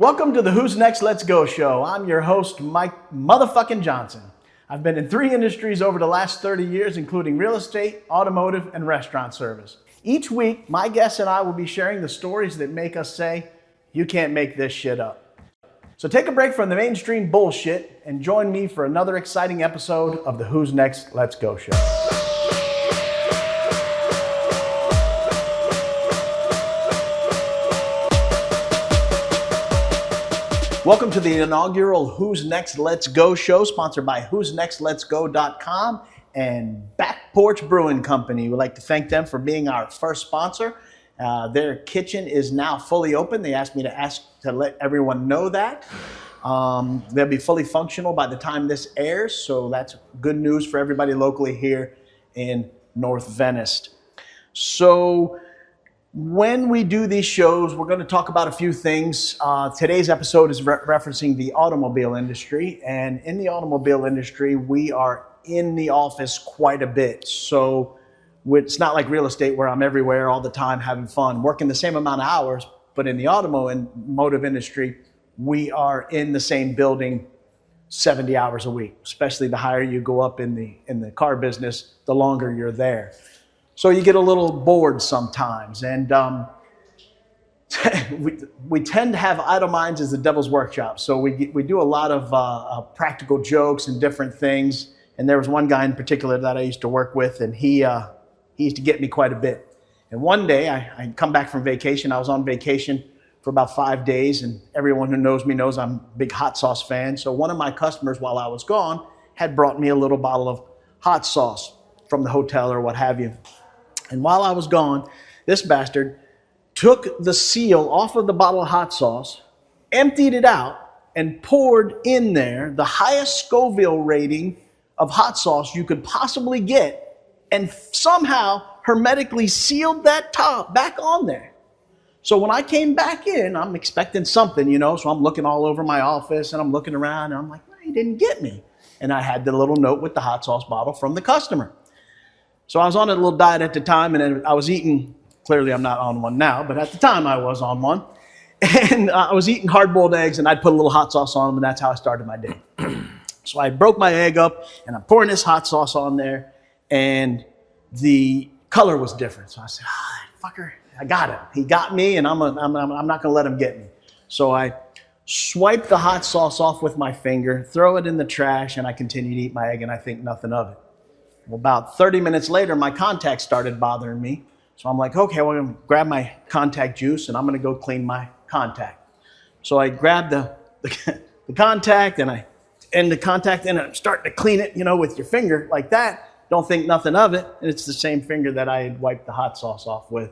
Welcome to the Who's Next Let's Go show. I'm your host, Mike motherfucking Johnson. I've been in 3 industries over the last 30 years, including real estate, automotive, and restaurant service. Each week, my guests and I will be sharing the stories that make us say, you can't make this shit up. So take a break from the mainstream bullshit and join me for another exciting episode of the Who's Next Let's Go show. Welcome to the inaugural Who's Next Let's Go show, sponsored by who'snextletsgo.com and Back Porch Brewing Company. We'd like to thank them for being our first sponsor. Their kitchen is now fully open. They asked me to let everyone know that. They'll be fully functional by the time this airs, so that's good news for everybody locally here in North Venice. So when we do these shows, we're going to talk about a few things. Today's episode is referencing the automobile industry. And in the automobile industry, we are in the office quite a bit. So it's not like real estate where I'm everywhere all the time having fun, working the same amount of hours. But in the automotive industry, we are in the same building 70 hours a week, especially the higher you go up in the car business, the longer you're there. So you get a little bored sometimes, and we tend to have idle minds as the devil's workshop. So we do a lot of practical jokes and different things. And there was one guy in particular that I used to work with, and he used to get me quite a bit. And one day I come back from vacation. I was on vacation for about 5 days, and everyone who knows me knows I'm a big hot sauce fan. So one of my customers, while I was gone, had brought me a little bottle of hot sauce from the hotel or what have you. And while I was gone, this bastard took the seal off of the bottle of hot sauce, emptied it out, and poured in there the highest Scoville rating of hot sauce you could possibly get, and somehow hermetically sealed that top back on there. So when I came back in, I'm expecting something, so I'm looking all over my office, and I'm looking around, and I'm like, well, he didn't get me. And I had the little note with the hot sauce bottle from the customer. So I was on a little diet at the time, and I was eating, clearly I'm not on one now, but at the time I was on one. And I was eating hard-boiled eggs, and I'd put a little hot sauce on them, and that's how I started my day. So I broke my egg up, and I'm pouring this hot sauce on there, and the color was different. So I said, fucker, I got him. He got me, and I'm not going to let him get me. So I swiped the hot sauce off with my finger, throw it in the trash, and I continued to eat my egg, and I think nothing of it. Well, about 30 minutes later, my contact started bothering me. So I'm like, okay, well, I'm going to grab my contact juice, and I'm going to go clean my contact. So I grabbed the contact, and I end the contact, and I'm starting to clean it, with your finger like that. Don't think nothing of it. And it's the same finger that I had wiped the hot sauce off with.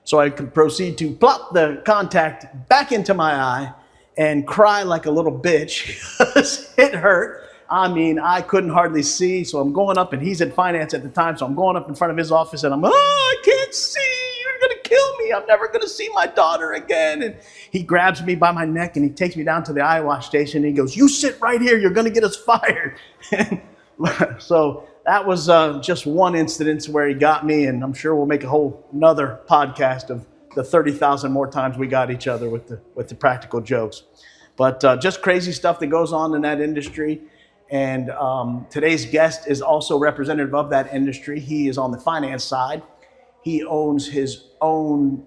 So I could proceed to plop the contact back into my eye and cry like a little bitch because it hurt. I mean, I couldn't hardly see, so I'm going up, and he's at finance at the time, so I'm going up in front of his office, and I can't see. You're going to kill me. I'm never going to see my daughter again. And he grabs me by my neck, and he takes me down to the eye wash station, and he goes, you sit right here. You're going to get us fired. So that was just one incident where he got me, and I'm sure we'll make a whole another podcast of the 30,000 more times we got each other with the practical jokes. But just crazy stuff that goes on in that industry. And today's guest is also representative of that industry. He is on the finance side. He owns his own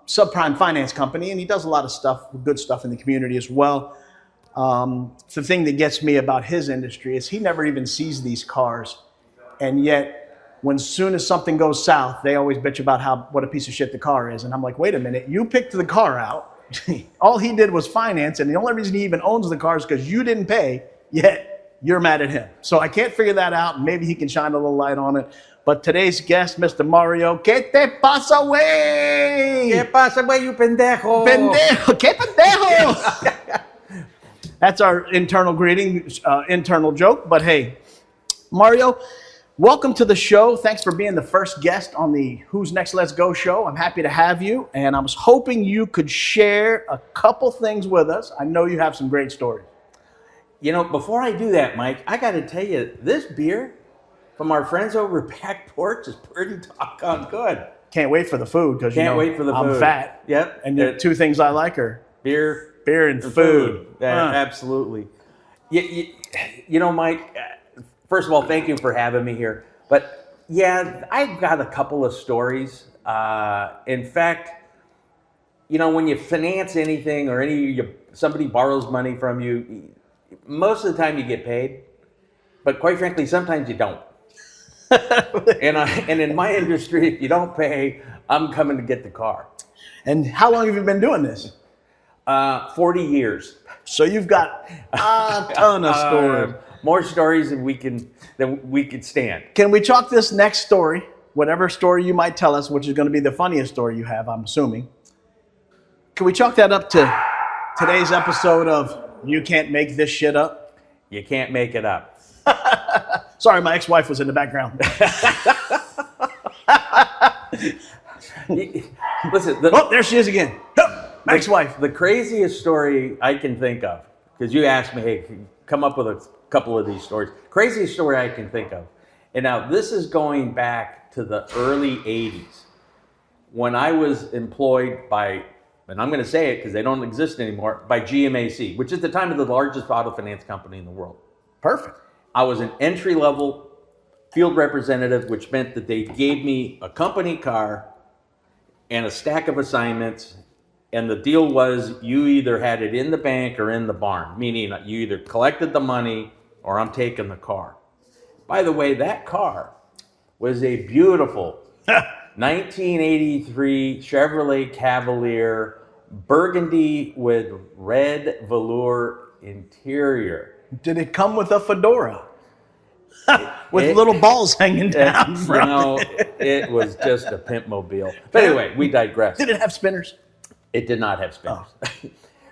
subprime finance company, and he does a lot of stuff, good stuff in the community as well. The thing that gets me about his industry is he never even sees these cars. And yet, when soon as something goes south, they always bitch about what a piece of shit the car is. And I'm like, wait a minute, you picked the car out. All he did was finance, and the only reason he even owns the car is because you didn't pay, yet you're mad at him. So I can't figure that out. Maybe he can shine a little light on it. But today's guest, Mr. Mario, ¿Qué te pasa, güey? ¿Qué pasa, güey, you pendejo? Pendejo, ¿qué pendejo? That's our internal greeting, internal joke. But hey, Mario, welcome to the show. Thanks for being the first guest on the Who's Next Let's Go show. I'm happy to have you. And I was hoping you could share a couple things with us. I know you have some great stories. Before I do that, Mike, I got to tell you, this beer from our friends over at Back Porch is pretty doggone good. Can't wait for the food because wait for the food. I'm fat. Yep. And the two things I like are Beer and food. Absolutely. You know, Mike, first of all, thank you for having me here. But yeah, I've got a couple of stories. In fact, you know, when you finance anything or somebody borrows money from you, most of the time you get paid. But quite frankly, sometimes you don't. and in my industry, if you don't pay, I'm coming to get the car. And how long have you been doing this? 40 years. So you've got a ton of stories. More stories than we could stand. Can we chalk this next story, whatever story you might tell us, which is going to be the funniest story you have, I'm assuming. Can we chalk that up to today's episode of You Can't Make This Shit Up? You can't make it up. Sorry, my ex-wife was in the background. Listen. There she is again. My ex-wife. The craziest story I can think of, because you asked me, hey, come up with a couple of these stories. Craziest story I can think of. And now this is going back to the early 80s when I was employed by, and I'm going to say it because they don't exist anymore, by GMAC, which at the time of the largest auto finance company in the world. Perfect. I was an entry-level field representative, which meant that they gave me a company car and a stack of assignments. And the deal was you either had it in the bank or in the barn, meaning you either collected the money or I'm taking the car. By the way, that car was a beautiful 1983 Chevrolet Cavalier, burgundy with red velour interior. Did it come with a fedora? With little balls hanging down from it? It was just a pimp mobile. But anyway, we digress. Did it have spinners? It did not have spinners. Oh.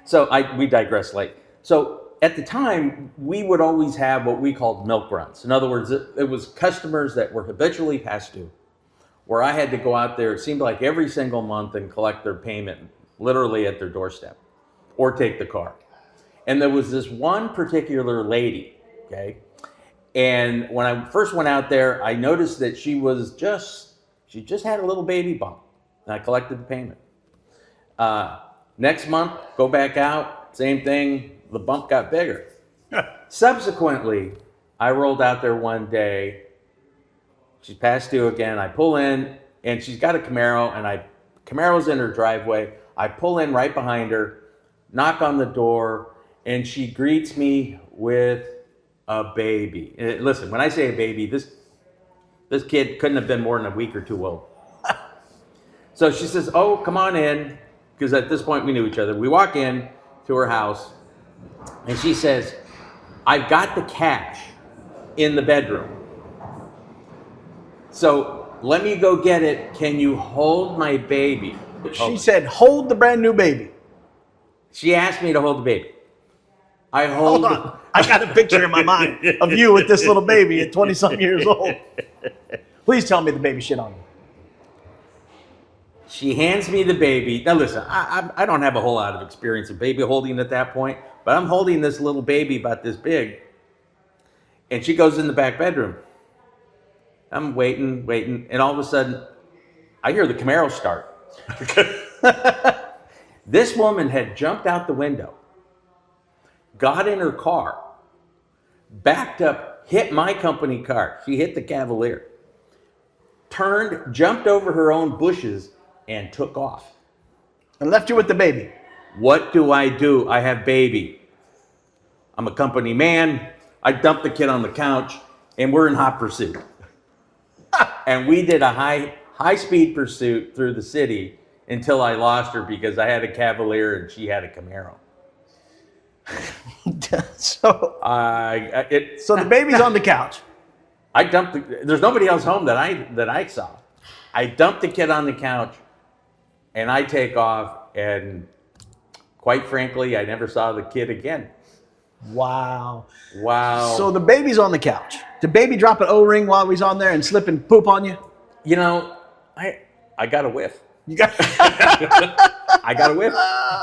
So we digress late. So at the time, we would always have what we called milk runs. In other words, it was customers that were habitually past due, where I had to go out there, it seemed like every single month, and collect their payment literally at their doorstep or take the car. And there was this one particular lady, okay? And when I first went out there, I noticed that she just had a little baby bump. And I collected the payment. Next month, go back out, same thing, the bump got bigger. Subsequently, I rolled out there one day, she's past due again, I pull in, and she's got a Camaro, and Camaro's in her driveway, I pull in right behind her, knock on the door, and she greets me with a baby. And listen, when I say a baby, this kid couldn't have been more than a week or two old. So she says, oh, come on in, because at this point we knew each other. We walk in to her house, and she says, I've got the cash in the bedroom. So let me go get it. Can you hold my baby? She said, hold the brand new baby. She asked me to hold the baby. Hold on. I got a picture in my mind of you with this little baby at 20-something years old. Please tell me the baby shit on you. She hands me the baby. Now listen, I don't have a whole lot of experience in baby holding at that point, but I'm holding this little baby about this big, and she goes in the back bedroom. I'm waiting, and all of a sudden, I hear the Camaro start. This woman had jumped out the window, got in her car, backed up, hit my company car. She hit the Cavalier, turned, jumped over her own bushes, and took off. And left you with the baby. What do? I have baby. I'm a company man. I dumped the kid on the couch, and we're in hot pursuit. And we did a high-speed pursuit through the city until I lost her because I had a Cavalier and she had a Camaro. So the baby's on the couch. There's nobody else home that I saw. I dumped the kid on the couch, and I take off, and quite frankly, I never saw the kid again. Wow. So the baby's on the couch. Did baby drop an O-ring while he's on there and slip and poop on you? You know, I got a whiff. You got I got a whiff.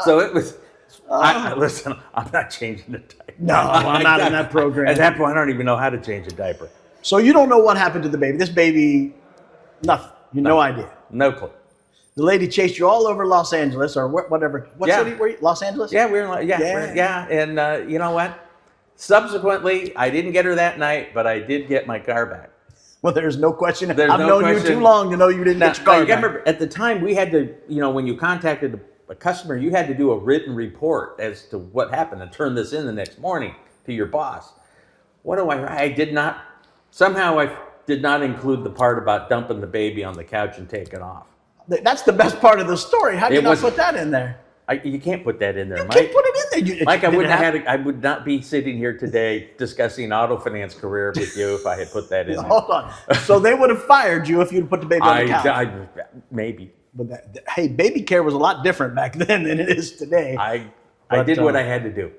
So it was, listen, I'm not changing the diaper. No, I'm not in that program. At that point, I don't even know how to change a diaper. So you don't know what happened to the baby. This baby, nothing. No idea. No clue. The lady chased you all over Los Angeles or whatever. What Yeah. city were you? Los Angeles? Yeah, yeah. And you know what? Subsequently, I didn't get her that night, but I did get my car back. Well, there's no question. There's I've no known question. you too long to know you didn't get your car you back. remember, at the time, we had to, when you contacted a customer, you had to do a written report as to what happened and turn this in the next morning to your boss. What do I did not, somehow I did not include the part about dumping the baby on the couch and taking off. That's the best part of the story. How do you not put that in there? You can't put that in there, You Mike. can't put it in there. Mike, I would not be sitting here today discussing auto finance career with you if I had put that in there. Hold on. So they would have fired you if you'd put the baby on the couch. Maybe. But hey, baby care was a lot different back then than it is today. I did what I had to do.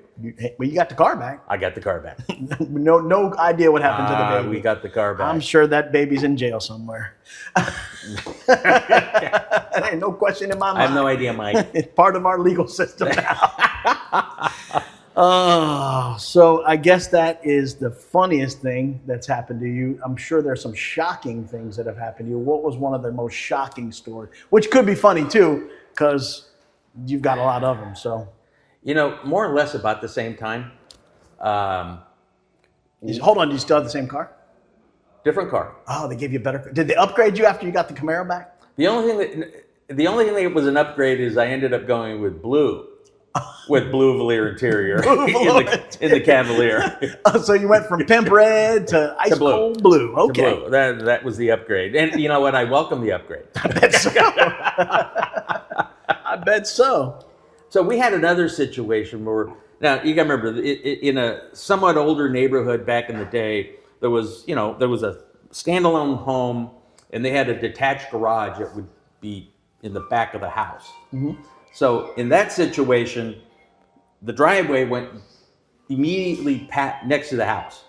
Well, you got the car back. I got the car back. No idea what happened to the baby. We got the car back. I'm sure that baby's in jail somewhere. There ain't no question in my mind. I have no idea, Mike. It's part of our legal system now. So I guess that is the funniest thing that's happened to you. I'm sure there's some shocking things that have happened to you. What was one of the most shocking stories? Which could be funny too, because you've got a lot of them. So, more or less about the same time. Hold on, do you still have the same car? Different car. Oh, they gave you a better car. Did they upgrade you after you got the Camaro back? The only thing that was an upgrade is I ended up going with blue velour interior in the Cavalier. So you went from pimp red to ice cold blue. Okay. Blue. That was the upgrade. And you know what? I welcome the upgrade. I bet so. I bet so. So we had another situation where, now you gotta remember, in a somewhat older neighborhood back in the day, there was a standalone home and they had a detached garage that would be in the back of the house. Mm-hmm. So in that situation, the driveway went immediately next to the house.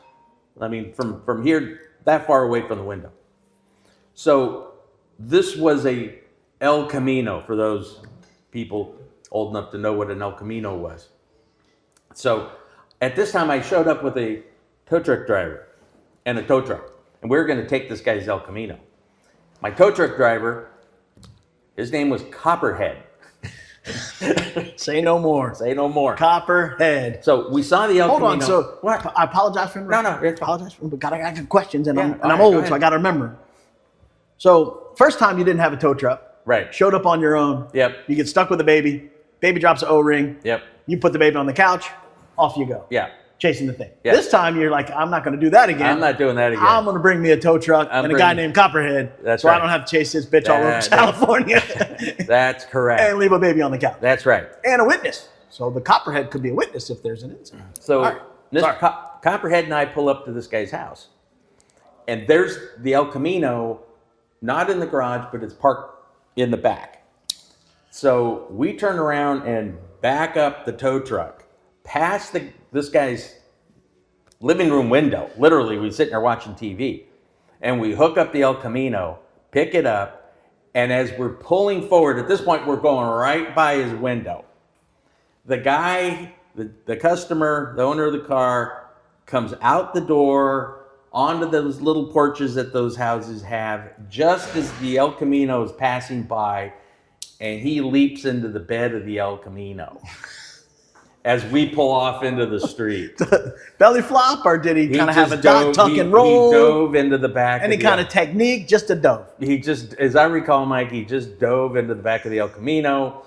I mean, from here, that far away from the window. So this was a El Camino, for those people old enough to know what an El Camino was. So at this time, I showed up with a tow truck driver and a tow truck, and we were going to take this guy's El Camino. My tow truck driver, his name was Copperhead. Say no more. Say no more. Copperhead. So we saw the El Camino. Hold on. So what? I apologize for No. I apologize for but I got questions, and Yeah, I'm old, so I got to remember. So first time you didn't have a tow truck. Right. Showed up on your own. Yep. You get stuck with the baby. Baby drops an O-ring. Yep. You put the baby on the couch. Off you go. Yeah. Chasing the thing. Yeah. This time you're like, I'm not going to do that again. I'm not doing that again. I'm going to bring me a tow truck and a guy named Copperhead. That's so right. I don't have to chase this bitch all over California. That's correct. And leave a baby on the couch. That's right. And a witness. So the Copperhead could be a witness if there's an incident. So Copperhead and I pull up to this guy's house. And there's the El Camino, not in the garage, but it's parked in the back. So we turn around and back up the tow truck past this guy's living room window. Literally, we're sitting there watching TV. And we hook up the El Camino, pick it up, and as we're pulling forward, at this point, we're going right by his window. The guy, the customer, the owner of the car, comes out the door onto those little porches that those houses have, just as the El Camino is passing by, and he leaps into the bed of the El Camino as we pull off into the street. Belly flop, or did he kind of have a tuck and roll? He dove into the back. Any kind of technique, just a dove. He just, as I recall, Mike, he just dove into the back of the El Camino.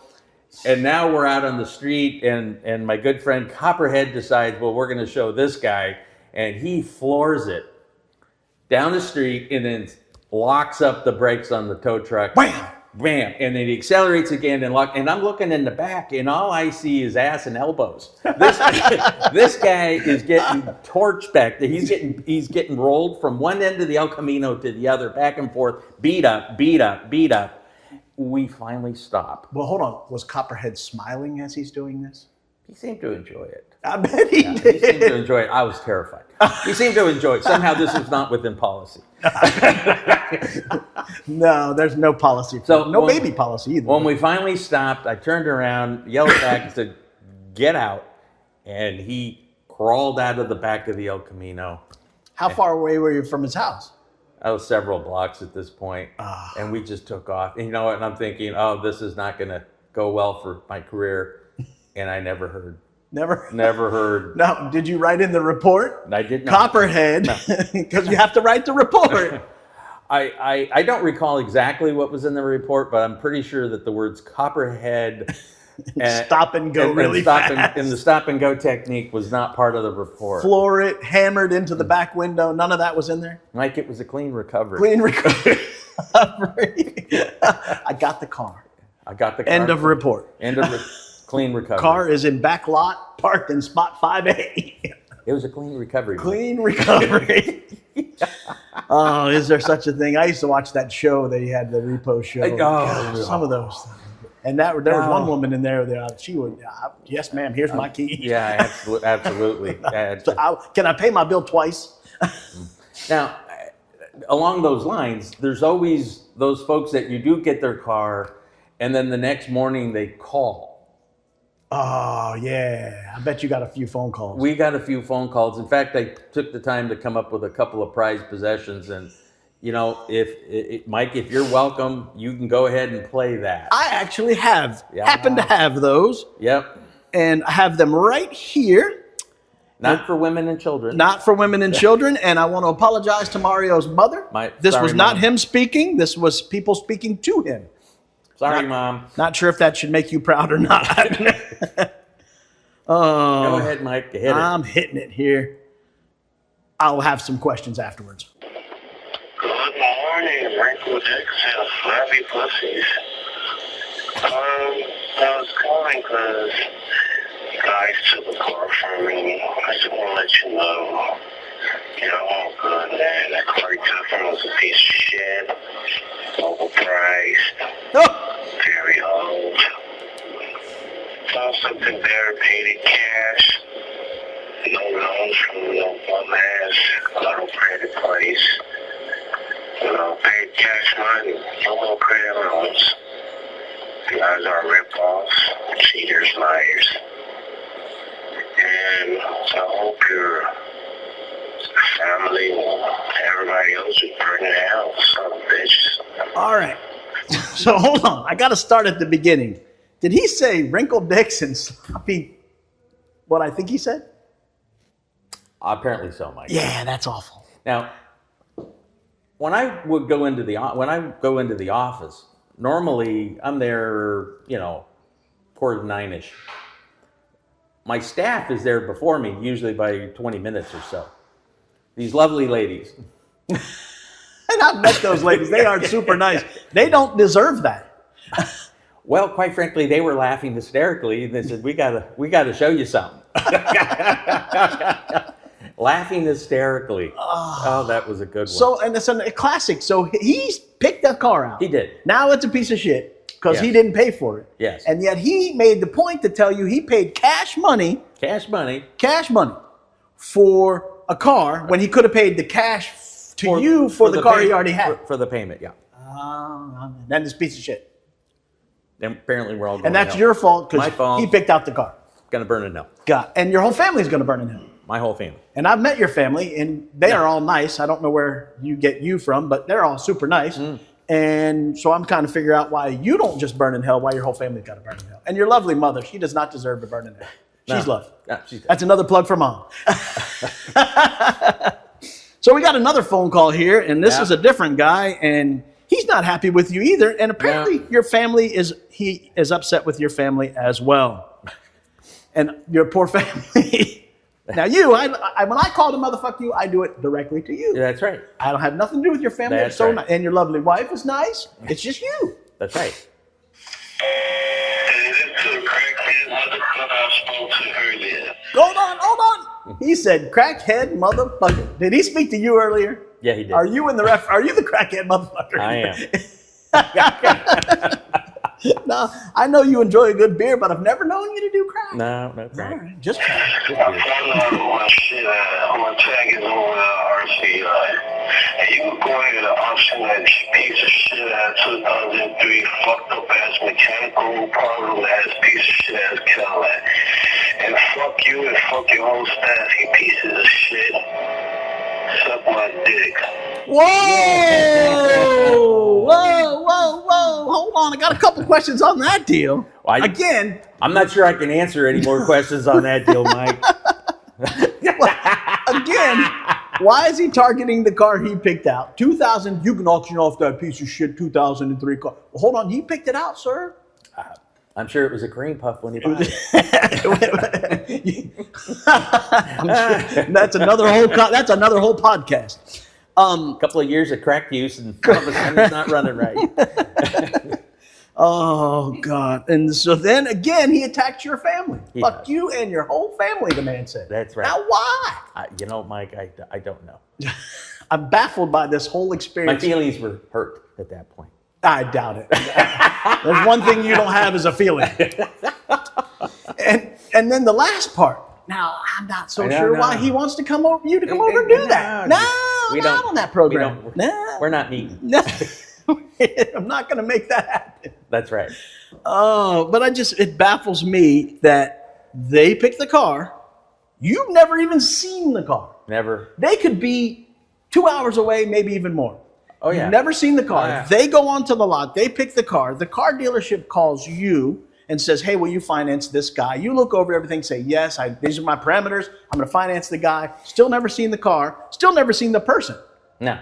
And now we're out on the street, and my good friend Copperhead decides, well, we're going to show this guy. And he floors it down the street and then locks up the brakes on the tow truck. Wham! Bam! And then he accelerates again and I'm looking in the back, and all I see is ass and elbows. This guy is getting torched back there. He's getting rolled from one end of the El Camino to the other, back and forth, beat up. We finally stop. Well, hold on. Was Copperhead smiling as he's doing this? He seemed to enjoy it. I bet he did. He seemed to enjoy it. I was terrified. He seemed to enjoy it. Somehow this was not within policy. No, there's no policy. Baby policy either. When we finally stopped, I turned around, yelled back, and said, "Get out!" And he crawled out of the back of the El Camino. How far away were you from his house? I was several blocks at this point, and we just took off. And you know what? And I'm thinking, oh, this is not going to go well for my career. And I never heard. Never heard. No. Did you write in the report? I did not. Copperhead, because you have to write the report. I don't recall exactly what was in the report, but I'm pretty sure that the words Copperhead and stop and go really fast. And the stop and go technique was not part of the report. Floor it, hammered into the back window. None of that was in there? Mike, it was a clean recovery. Clean recovery. I got the car. End of report. Clean recovery. Car is in back lot, parked in spot 5A. It was a clean recovery. Clean recovery. Oh, is there such a thing? I used to watch that show. They had the Repo show. Some of those. And there was one woman in there that she would, yes, ma'am, here's my key. Yeah, absolutely. Can I pay my bill twice? Now, along those lines, there's always those folks that you do get their car, and then the next morning they call. Oh, yeah. I bet you got a few phone calls. We got a few phone calls. In fact, I took the time to come up with a couple of prized possessions. And, you know, Mike, if you're welcome, you can go ahead and play that. I actually happen to have those. Yep. And I have them right here. Not for women and children. Not for women and children. And I want to apologize to Mario's mother. This was not him speaking. This was people speaking to him. Sorry, Mom. Not sure if that should make you proud or not. Go ahead, Mike. Hit it. I'm hitting it here. I'll have some questions afterwards. Good morning, wrinkled dicks and flabby pussies. I was calling because you guys took a car from me. I just want to let you know. I'm good, man. That car you took from me was a piece of shit. Overpriced. Very old. Found something better, paid in cash. No loans from no bum ass auto credit place. Paid cash money. No more credit loans. You guys are rip-offs, cheaters, liars. And I hope your family and everybody else is burning out, son of bitches. All right. So hold on. I got to start at the beginning. Did he say wrinkled dicks and sloppy? What I think he said? Apparently so, Mike. Yeah, that's awful. Now, when I go into the office, normally I'm there, 8:45-ish. My staff is there before me, usually by 20 minutes or so. These lovely ladies. And I've met those ladies. They are super nice. They don't deserve that. Well, quite frankly, they were laughing hysterically. They said, "We gotta show you something." Laughing hysterically. Oh, that was a good one. So, and it's a classic. So he's picked that car out. He did. Now it's a piece of shit because Yes. he didn't pay for it. Yes. And yet he made the point to tell you he paid cash money for a car when he could have paid the cash for the car he already had. For the payment, yeah. Then this piece of shit. And apparently we're all going And that's to hell. your fault My because fault. he picked out the car. Gonna burn in hell. And your whole family's going to burn in hell. My whole family. And I've met your family, and they are all nice. I don't know where you get you from, but they're all super nice. And so I'm trying to figure out why you don't just burn in hell, why your whole family's got to burn in hell. And your lovely mother, she does not deserve to burn in hell. She's loved. No, she's That's another plug for Mom. So we got another phone call here, and this is a different guy, and he's not happy with you either. And apparently your family he is upset with your family as well. And your poor family. Now when I call to motherfuck you, I do it directly to you. Yeah, that's right. I don't have nothing to do with your family. That's it's so right. nice. And your lovely wife is nice. It's just you. That's right. Hold on. He said, crackhead motherfucker. Did he speak to you earlier? Yeah, he did. Are you the crackhead motherfucker? I am. No, I know you enjoy a good beer, but I've never known you to do crack. No crack. All right, just crack. I'm gonna tag it over RC. And you can go ahead and auction that piece of shit ass 2003 fucked up ass mechanical problem ass piece of shit ass Cadillac. And fuck you and fuck your whole staff, you pieces of shit. suck my dick. Whoa! Whoa! Hold on, I got a couple questions on that deal. Again, I'm not sure I can answer any more questions on that deal, Mike. again, why is he targeting the car he picked out? 2000, you can auction off that piece of shit 2003 car. Well, hold on, he picked it out, sir. I'm sure it was a cream puff when he bought it. That's another whole podcast. A couple of years of crack use, and all of a sudden it's not running right. Oh God! And so then again, he attacked your family. He Fuck does. you and your whole family. The man said. That's right. Now why? Mike, I don't know. I'm baffled by this whole My experience. feelings were hurt at that point. I doubt it. There's one thing you don't have is a feeling. And then the last part. Now I'm not so sure why he wants to come over and do that. No, not on that program. We're not meeting. No. I'm not going to make that happen. That's right. Oh, but it baffles me that they picked the car. You've never even seen the car. Never. They could be 2 hours away, maybe even more. Oh, yeah. You've never seen the car. Oh, yeah. They go onto the lot. They pick the car. The car dealership calls you and says, hey, will you finance this guy? You look over everything, say, yes, these are my parameters. I'm going to finance the guy. Still never seen the car. Still never seen the person. No.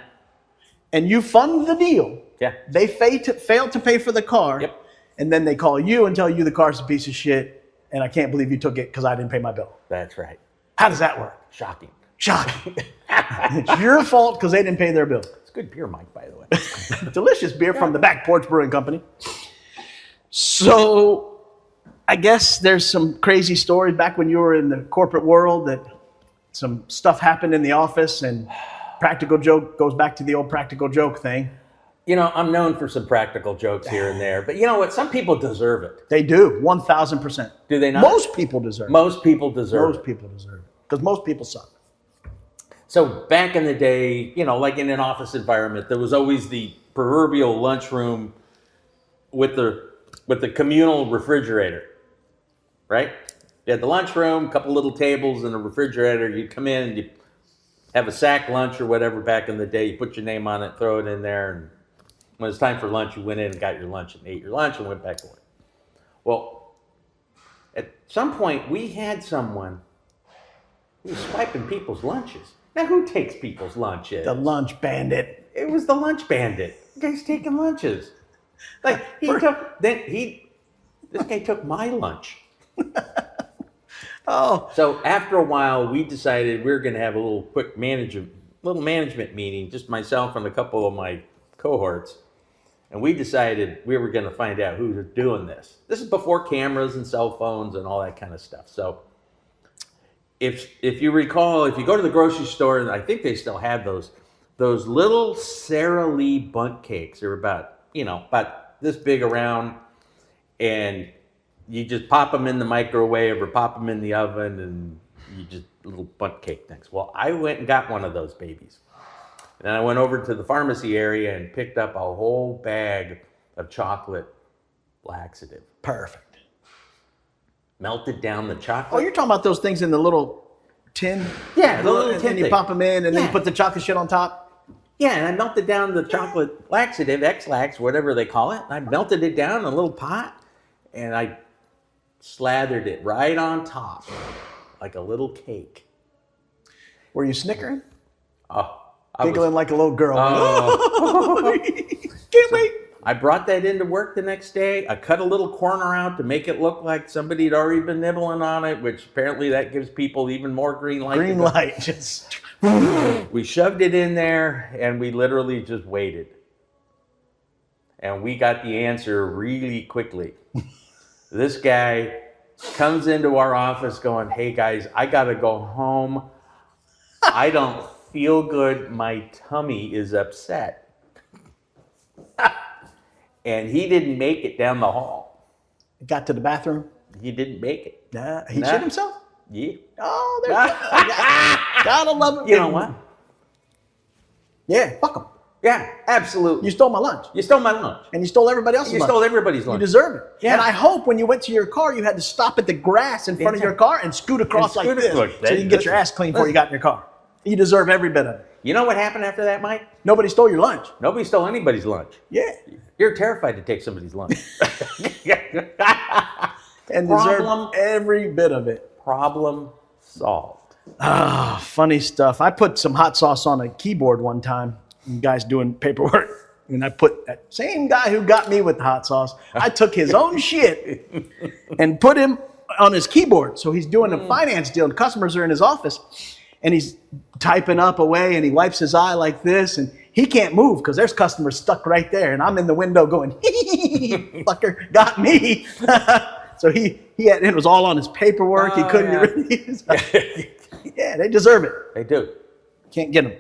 And you fund the deal. Yeah. They fail to pay for the car. Yep. And then they call you and tell you the car's a piece of shit. And I can't believe you took it because I didn't pay my bill. That's right. How does that work? Shocking. Shocking. It's your fault because they didn't pay their bill. It's good beer, Mike, by the way. Delicious beer from the Back Porch Brewing Company. So I guess there's some crazy stories back when you were in the corporate world that some stuff happened in the office, and practical joke goes back to the old practical joke thing. I'm known for some practical jokes here and there, but you know what? Some people deserve it. They do, 1,000%. Do they not? Most people deserve it. Most people deserve Most people deserve it. Because most people suck. So back in the day, like in an office environment, there was always the proverbial lunchroom with the communal refrigerator, right? You had the lunchroom, a couple little tables, and a refrigerator. You'd come in and you have a sack lunch or whatever back in the day. You put your name on it, throw it in there, and when it's time for lunch, you went in and got your lunch and ate your lunch and went back to work. Well, at some point, we had someone who was swiping people's lunches. Now, who takes people's lunches? The lunch bandit. It was the lunch bandit. The guy's taking lunches. Like this guy took my lunch. Oh. So after a while, we decided we were going to have a little quick management meeting, just myself and a couple of my cohorts. And we decided we were going to find out who was doing this. This is before cameras and cell phones and all that kind of stuff. So if you recall, if you go to the grocery store, and I think they still have those little Sara Lee bundt cakes. They're about this big around, and you just pop them in the microwave or pop them in the oven, and you just little bundt cake things. Well, I went and got one of those babies. And I went over to the pharmacy area and picked up a whole bag of chocolate laxative. Perfect. Melted down the chocolate. Oh, you're talking about those things in the little tin? Yeah, the little and tin you thing. pop them in, and then you Yeah. put the chocolate shit on top? Yeah, and I melted down the chocolate laxative, X-Lax, whatever they call it. I melted it down in a little pot, and I slathered it right on top like a little cake. Were you snickering? Oh, Giggling like a little girl. Oh. Can't wait. I brought that into work the next day. I cut a little corner out to make it look like somebody had already been nibbling on it, which apparently that gives people even more green light. Green light. Just. We shoved it in there, and we literally just waited. And we got the answer really quickly. This guy comes into our office going, "Hey guys, I gotta go home. I don't feel good. My tummy is upset." And he didn't make it down the hall. Got to the bathroom? He didn't make it. Nah. He shit himself? Yeah. Oh, there's gotta love it. You know what? Yeah, fuck him. Yeah, absolutely. You stole my lunch. You stole my lunch. And you stole everybody else's You lunch. stole everybody's You lunch. deserve it. Yeah. And I hope when you went to your car, you had to stop at the grass in front of your car and scoot across like this, Look, so you can get your ass clean before you got in your car. You deserve every bit of it. You know what happened after that, Mike? Nobody stole your lunch. Nobody stole anybody's lunch. Yeah. You're terrified to take somebody's lunch. And deserve every bit of it. Problem solved. Ah, funny stuff. I put some hot sauce on a keyboard one time. And guys doing paperwork. And I put that same guy who got me with the hot sauce, I took his own shit and put him on his keyboard. So he's doing a finance deal and customers are in his office and he's typing up away and he wipes his eye like this and he can't move because there's customers stuck right there. And I'm in the window going, fucker got me. So it was all on his paperwork. He couldn't get rid of it. Yeah, they deserve it. They do. Can't get them.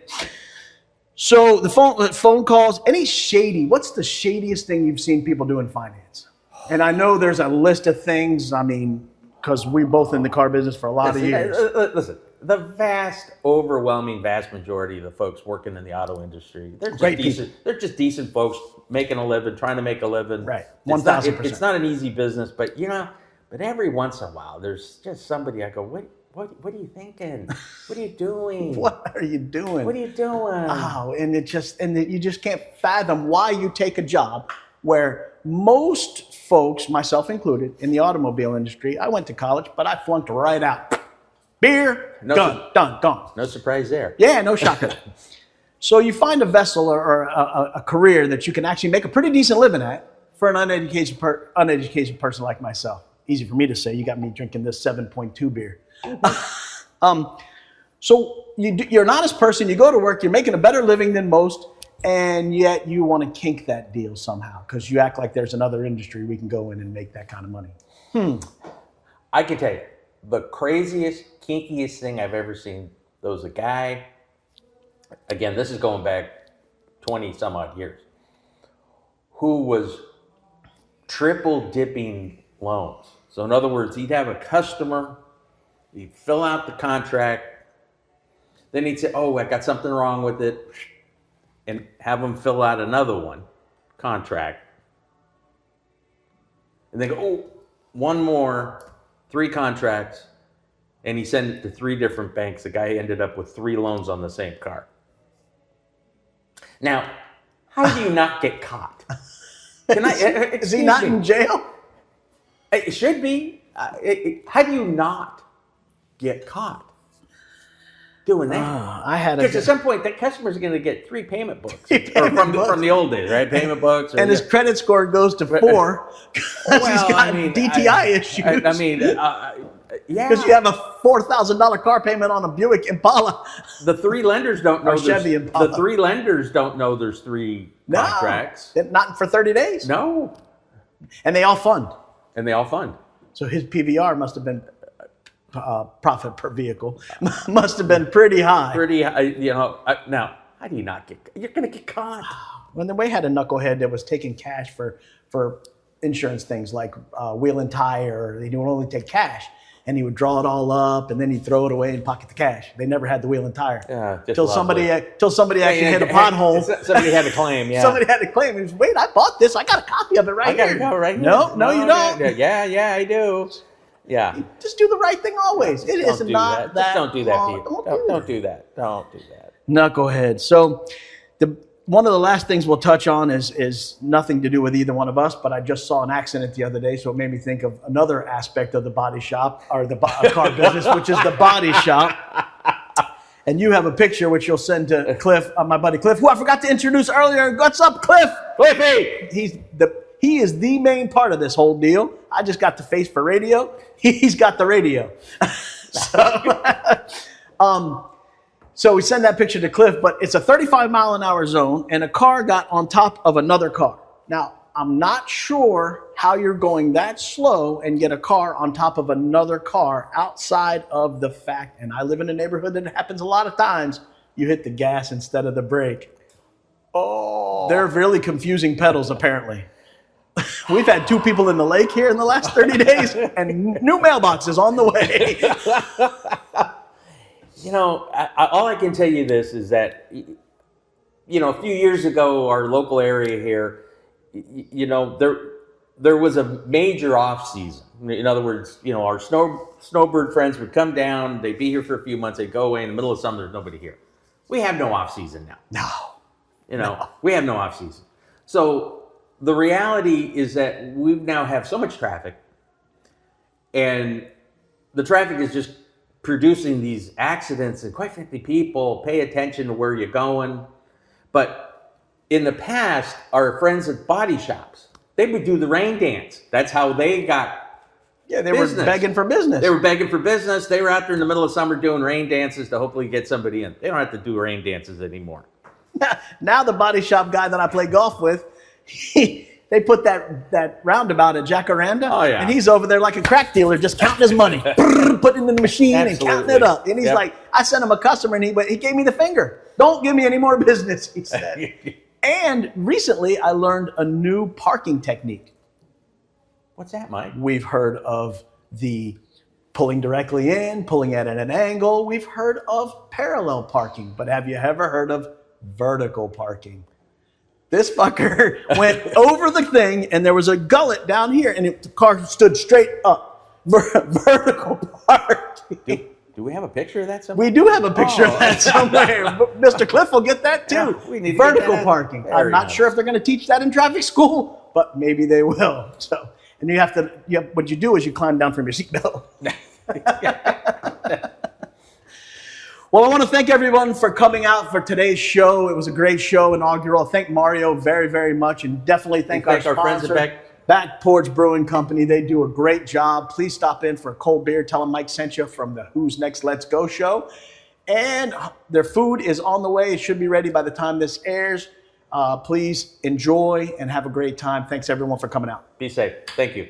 So the phone calls, any shady, what's the shadiest thing you've seen people do in finance? And I know there's a list of things, I mean, because we're both in the car business for a lot of years. Listen, the overwhelming vast majority of the folks working in the auto industry, they're just decent. They're just decent folks making a living, trying to make a living. Right, 1,000%. It's not an easy business, but but every once in a while, there's just somebody I go, what are you thinking? What are you doing? What are you doing? What are you doing? Oh, and you just can't fathom why you take a job where most folks, myself included, in the automobile industry, I went to college, but I flunked right out. Beer, done, gone. No surprise there. Yeah, no shocker. So you find a vessel or a career that you can actually make a pretty decent living at for an uneducated person like myself. Easy for me to say. You got me drinking this 7.2 beer. So you're an honest person. You go to work. You're making a better living than most, and yet you want to kink that deal somehow because you act like there's another industry we can go in and make that kind of money. I can tell you the craziest, kinkiest thing I've ever seen. There was a guy. Again, this is going back 20 some odd years, who was triple dipping loans. So in other words, he'd have a customer, he'd fill out the contract, then he'd say, oh, I got something wrong with it, and have them fill out another contract. And they go, oh, one more, 3 contracts, and he sent it to 3 different banks. The guy ended up with 3 loans on the same car. Now, how do you not get caught? Is he not in jail? It should be. How do you not get caught doing that? Because at some point, that customer's going to get 3 payment books. From the old days, right? Payment books. And his credit score goes to 4 because he's got DTI issues. Yeah. Because you have a $4,000 car payment on a Buick Impala. The 3 lenders don't know. Chevy Impala. The 3 lenders don't know there's 3 contracts. Not for 30 days. No. And they all fund. So his PVR must have been profit per vehicle must have been pretty high. Now, how do you not get? You're going to get caught. When the way had a knucklehead that was taking cash for insurance things like wheel and tire, they would only take cash. And he would draw it all up, and then he'd throw it away and pocket the cash. They never had the wheel and tire. Yeah, till somebody actually hit a pothole. Somebody had to claim. Yeah. Somebody had to claim. He was, wait, I bought this. I got a copy of it right here. I got it right here. No, you don't. Yeah, I do. Yeah. Just do the right thing always. It is not that. Just don't do that, people. Don't do that. Don't do that. Knucklehead. So one of the last things we'll touch on is nothing to do with either one of us, but I just saw an accident the other day, so it made me think of another aspect of the body shop, or the car business, which is the body shop. And you have a picture which you'll send to Cliff, my buddy Cliff, who I forgot to introduce earlier. What's up, Cliff? Cliffy! He is the main part of this whole deal. I just got the face for radio. He's got the radio. So we send that picture to Cliff, but it's a 35-mile-an-hour zone, and a car got on top of another car. Now, I'm not sure how you're going that slow and get a car on top of another car outside of the fact, and I live in a neighborhood that happens a lot of times, you hit the gas instead of the brake. Oh. They're really confusing pedals, apparently. We've had 2 people in the lake here in the last 30 days, and new mailboxes on the way. All I can tell you this is that, a few years ago, our local area here, there was a major off season. In other words, our snowbird friends would come down, they'd be here for a few months, they'd go away in the middle of summer, there's nobody here. We have no off season now. No. We have no off season. So the reality is that we now have so much traffic, and the traffic is just producing these accidents, and quite frankly, people pay attention to where you're going. But in the past, our friends at body shops, they would do the rain dance. That's how they got They business. were begging for business. They were begging for business. They were out there in the middle of summer doing rain dances to hopefully get somebody in. They don't have to do rain dances anymore. Now the body shop guy that I play golf with, they put that roundabout at Jacaranda, and he's over there like a crack dealer just counting his money, putting it in the machine and counting it up. And he's like, I sent him a customer, and he gave me the finger. Don't give me any more business, he said. And recently I learned a new parking technique. What's that, Mike? We've heard of the pulling directly in, pulling at an angle. We've heard of parallel parking, but have you ever heard of vertical parking? This fucker went over the thing, and there was a gullet down here, and the car stood straight up. Vertical parking. Do we have a picture of that somewhere? We do have a picture of that somewhere. Mr. Cliff will get that too. Yeah, we need to vertical get that. parking. Very I'm not nice. sure if they're going to teach that in traffic school, but maybe they will. So, and what you do is you climb down from your seatbelt. Well, I want to thank everyone for coming out for today's show. It was a great show, inaugural. Thank Mario very, very much, and definitely thank our friends sponsor, at Back Porch Brewing Company. They do a great job. Please stop in for a cold beer. Tell them Mike sent you from the Who's Next Let's Go show. And their food is on the way. It should be ready by the time this airs. Please enjoy and have a great time. Thanks, everyone, for coming out. Be safe. Thank you.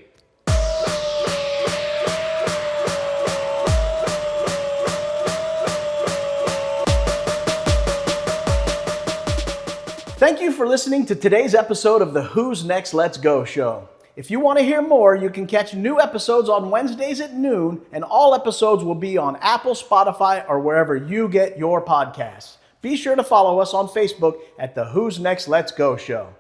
Thank you for listening to today's episode of the Who's Next Let's Go show. If you want to hear more, you can catch new episodes on Wednesdays at noon, and all episodes will be on Apple, Spotify, or wherever you get your podcasts. Be sure to follow us on Facebook at the Who's Next Let's Go show.